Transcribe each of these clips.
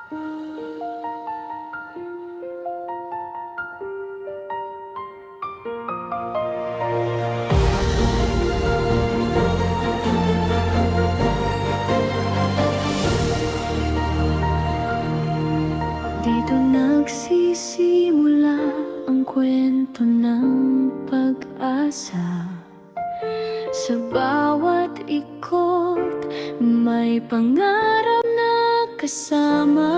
Dito nagsisimula ang kwento ng pag-asa. Sa bawat ikot, may pangarap na kasama.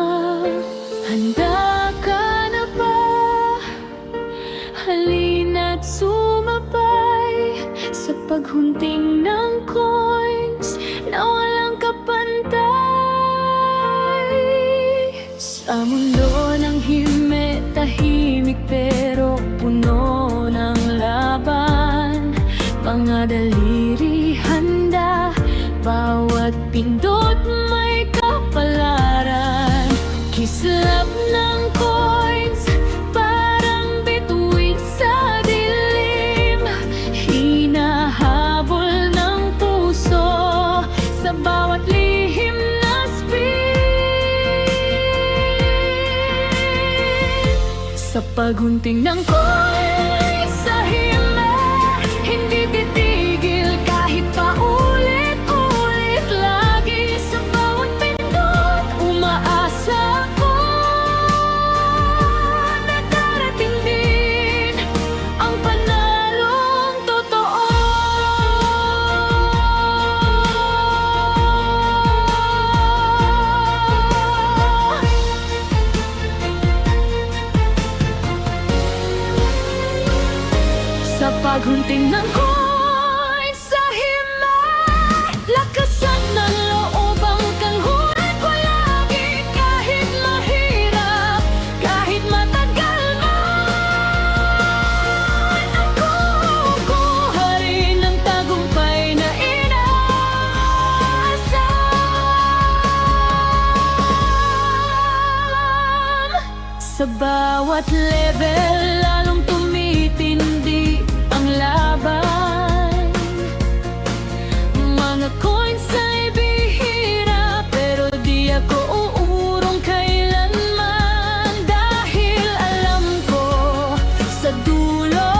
Handa ka na ba? Halina't sumabay sa paghunting ng coins na walang kapantay. Sa mundo ng himit, tahimik pero puno ng laban. Mga daliri handa, bawat pindot may kapalaran. Kislap ng coins, parang bituin sa dilim. Hinahabol ng puso sa bawat lihim na spin. Sa paghunting ng coins sa himit, hindi titigil kahit paulit-ulit. Lagi sa bawat pindot, umaasa ko na darating din ang panalong totoo. Sa paghunting ng coins sa himay, lakasan ng loob ang kalhunan ko lagi. Kahit mahirap, kahit matagal man, ako kukuha rin ng tagumpay na inaasam. Sa bawat level, lalong tumitindi ang laban. Mga coins ay bihira, pero di ako uurong kailanman. Dahil alam ko, sa dulo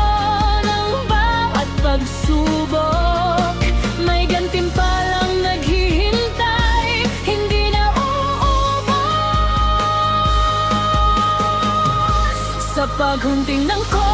ng bawat pagsubok, may gantimpalang naghihintay, hindi na uubos. Sa paghunting ng coins